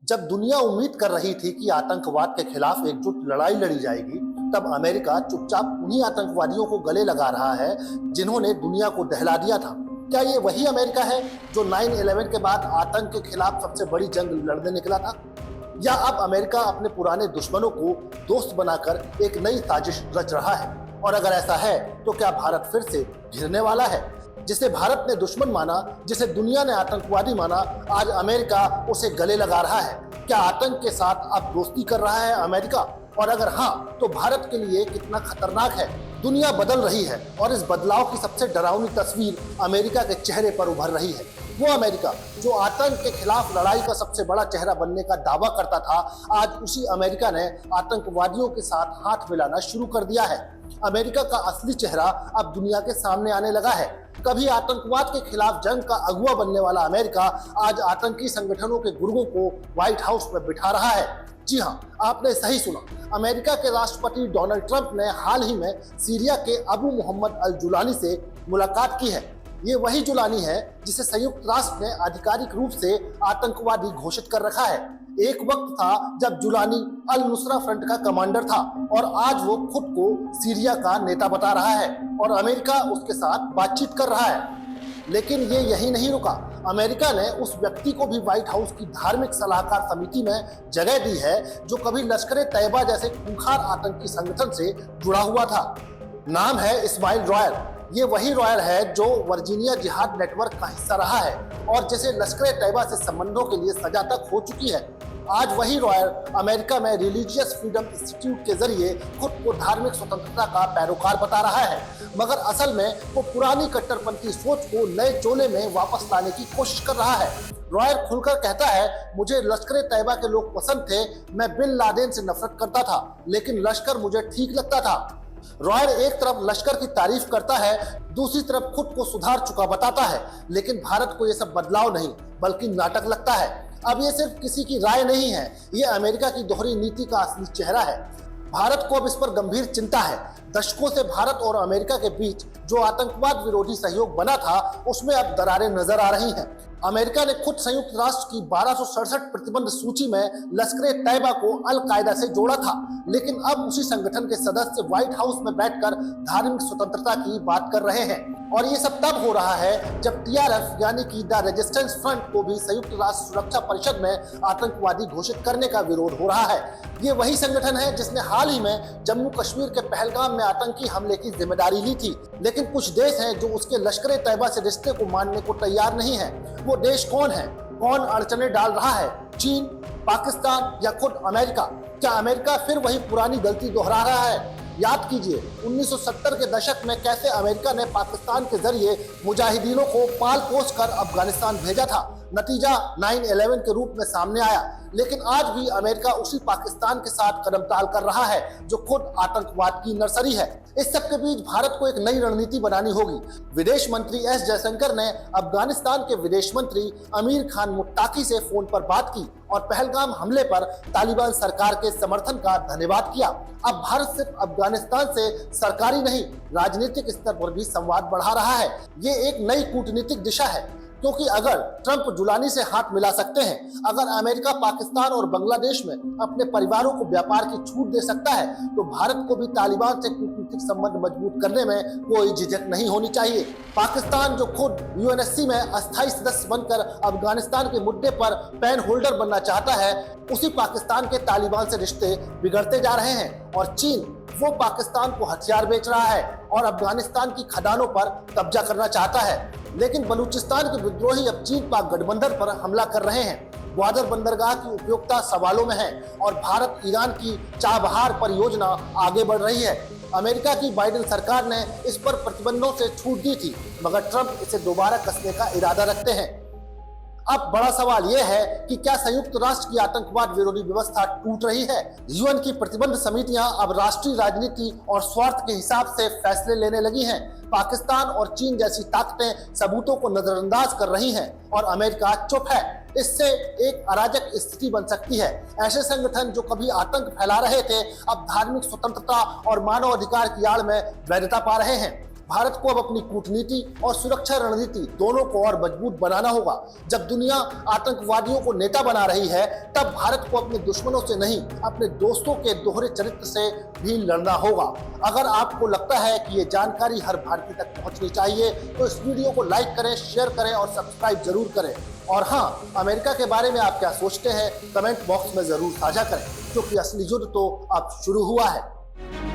जब दुनिया उम्मीद कर रही थी कि आतंकवाद के खिलाफ एकजुट लड़ाई लड़ी जाएगी, तब अमेरिका चुपचाप उन्हीं आतंकवादियों को गले लगा रहा है जिन्होंने दुनिया को दहला दिया था। क्या ये वही अमेरिका है जो 9/11 के बाद आतंक के खिलाफ सबसे बड़ी जंग लड़ने निकला था? या अब अमेरिका अपने पुराने दुश्मनों को दोस्त बनाकर एक नई साजिश रच रहा है? और अगर ऐसा है तो क्या भारत फिर से घिरने वाला है? जिसे भारत ने दुश्मन माना, जिसे दुनिया ने आतंकवादी माना, आज अमेरिका उसे गले लगा रहा है। क्या आतंक के साथ अब दोस्ती कर रहा है अमेरिका? और अगर हाँ, तो भारत के लिए कितना खतरनाक है? दुनिया बदल रही है और इस बदलाव की सबसे डरावनी तस्वीर अमेरिका के चेहरे पर उभर रही है। वो अमेरिका जो आतंक के खिलाफ लड़ाई का सबसे बड़ा चेहरा बनने का दावा करता था, आज उसी अमेरिका ने आतंकवादियों के साथ हाथ मिलाना शुरू कर दिया है। अमेरिका का असली चेहरा अब दुनिया के सामने आने लगा है। कभी आतंकवाद के खिलाफ जंग का अगुवा बनने वाला अमेरिका आज आतंकी संगठनों के गुर्गों को व्हाइट हाउस में बिठा रहा है। जी हाँ, आपने सही सुना। अमेरिका के राष्ट्रपति डोनाल्ड ट्रंप ने हाल ही में सीरिया के अबू मोहम्मद अल जुलानी से मुलाकात की है। ये वही जुलानी है जिसे संयुक्त राष्ट्र ने आधिकारिक रूप से आतंकवादी घोषित कर रखा है। एक वक्त था जब जुलानी अल नुसरा फ्रंट का कमांडर था और आज वो खुद को सीरिया का नेता बता रहा है और अमेरिका उसके साथ बातचीत कर रहा है। लेकिन ये यही नहीं रुका। अमेरिका ने उस व्यक्ति को भी व्हाइट हाउस की धार्मिक सलाहकार समिति में जगह दी है जो कभी लश्कर ए तैयबा जैसे खूंखार आतंकी संगठन से जुड़ा हुआ था। नाम है इस्माइल रॉयल। ये वही रॉयल है जो वर्जीनिया जिहाद नेटवर्क का हिस्सा रहा है और जिसे लश्कर ए तैयबा से संबंधों के लिए सजा तक हो चुकी है। आज वही रॉयल अमेरिका में रिलीजियस फ्रीडम इंस्टीट्यूट के जरिए खुद को धार्मिक स्वतंत्रता का पैरोकार बता रहा है, मगर असल में वो पुरानी कट्टरपंथी सोच को नए चोले में वापस लाने की कोशिश कर रहा है। रॉयल खुलकर कहता है, मुझे लश्कर ए तैयबा के लोग पसंद थे, मैं बिन लादेन से नफरत करता था, लेकिन लश्कर मुझे ठीक लगता था। रॉयल एक तरफ लश्कर की तारीफ करता है, दूसरी तरफ खुद को सुधार चुका बताता है, लेकिन भारत को यह सब बदलाव नहीं बल्कि नाटक लगता है। अब ये सिर्फ किसी की राय नहीं है, ये अमेरिका की दोहरी नीति का असली चेहरा है। भारत को अब इस पर गंभीर चिंता है। दशकों से भारत और अमेरिका के बीच जो आतंकवाद विरोधी सहयोग बना था, उसमें अब दरारें नजर आ रही हैं। अमेरिका ने खुद संयुक्त राष्ट्र की 1267 प्रतिबंध सूची में लश्कर ए तैयबा को अल कायदा से जोड़ा था, लेकिन अब उसी संगठन के सदस्य व्हाइट हाउस में बैठकर धार्मिक स्वतंत्रता की बात कर रहे हैं। और ये सब तब हो रहा है जब टीआरएफ यानी कि द रेजिस्टेंस फ्रंट को भी संयुक्त राष्ट्र सुरक्षा परिषद में आतंकवादी घोषित करने का विरोध हो रहा है। ये वही संगठन है जिसने हाल ही में जम्मू कश्मीर के पहलगाम में आतंकी हमले की जिम्मेदारी ली थी, लेकिन कुछ देश हैं जो उसके लश्कर ए तैयबा से रिश्ते को मानने को तैयार नहीं है। वो देश कौन है? कौन अड़चने डाल रहा है? चीन, पाकिस्तान या खुद अमेरिका? क्या अमेरिका फिर वही पुरानी गलती दोहरा रहा है? याद कीजिए 1970 के दशक में कैसे अमेरिका ने पाकिस्तान के जरिए मुजाहिदीनों को पाल पोस कर अफगानिस्तान भेजा था। नतीजा 9/11 के रूप में सामने आया। लेकिन आज भी अमेरिका उसी पाकिस्तान के साथ कदम ताल कर रहा है जो खुद आतंकवाद की नर्सरी है। इस सब के बीच भारत को एक नई रणनीति बनानी होगी। विदेश मंत्री एस जयशंकर ने अफगानिस्तान के विदेश मंत्री अमीर खान मुत्ताकी से फोन पर बात की और पहलगाम हमले पर तालिबान सरकार के समर्थन का धन्यवाद किया। अब भारत सिर्फ अफगानिस्तान से सरकारी नहीं, राजनीतिक स्तर पर भी संवाद बढ़ा रहा है। ये एक नई कूटनीतिक दिशा है, क्योंकि अगर ट्रंप जुलानी से हाथ मिला सकते हैं, अगर अमेरिका पाकिस्तान और बांग्लादेश में अपने परिवारों को व्यापार की छूट दे सकता है, तो भारत को भी तालिबान से कूटनीतिक संबंध मजबूत करने में कोई झिझक नहीं होनी चाहिए। पाकिस्तान जो खुद यूएनएससी में अस्थायी सदस्य बनकर अफगानिस्तान के मुद्दे पर पेन होल्डर बनना चाहता है, उसी पाकिस्तान के तालिबान से रिश्ते बिगड़ते जा रहे हैं। और चीन वो पाकिस्तान को हथियार बेच रहा है और अफगानिस्तान की खदानों पर कब्जा करना चाहता है। लेकिन बलूचिस्तान के विद्रोही अब चीन पाक गठबंधन पर हमला कर रहे हैं। ग्वादर बंदरगाह की उपयोगिता सवालों में है और भारत ईरान की चाबहार परियोजना आगे बढ़ रही है। अमेरिका की बाइडेन सरकार ने इस पर प्रतिबंधों से छूट दी थी, मगर ट्रंप इसे दोबारा कसने का इरादा रखते हैं। अब बड़ा सवाल यह है कि क्या संयुक्त राष्ट्र की आतंकवाद विरोधी व्यवस्था टूट रही है? यूएन की प्रतिबंध समितियां अब राष्ट्रीय राजनीति और स्वार्थ के हिसाब से फैसले लेने लगी हैं। पाकिस्तान और चीन जैसी ताकतें सबूतों को नजरअंदाज कर रही हैं और अमेरिका चुप है। इससे एक अराजक स्थिति बन सकती है। ऐसे संगठन जो कभी आतंक फैला रहे थे, अब धार्मिक स्वतंत्रता और मानव अधिकार की आड़ में वैधता पा रहे हैं। भारत को अब अपनी कूटनीति और सुरक्षा रणनीति दोनों को और मजबूत बनाना होगा। जब दुनिया आतंकवादियों को नेता बना रही है, तब भारत को अपने दुश्मनों से नहीं, अपने दोस्तों के दोहरे चरित्र से भी लड़ना होगा। अगर आपको लगता है कि ये जानकारी हर भारतीय तक पहुंचनी चाहिए, तो इस वीडियो को लाइक करें, शेयर करें और सब्सक्राइब जरूर करें। और हाँ, अमेरिका के बारे में आप क्या सोचते हैं, कमेंट बॉक्स में जरूर साझा करें, क्योंकि असली युद्ध तो अब शुरू हुआ है।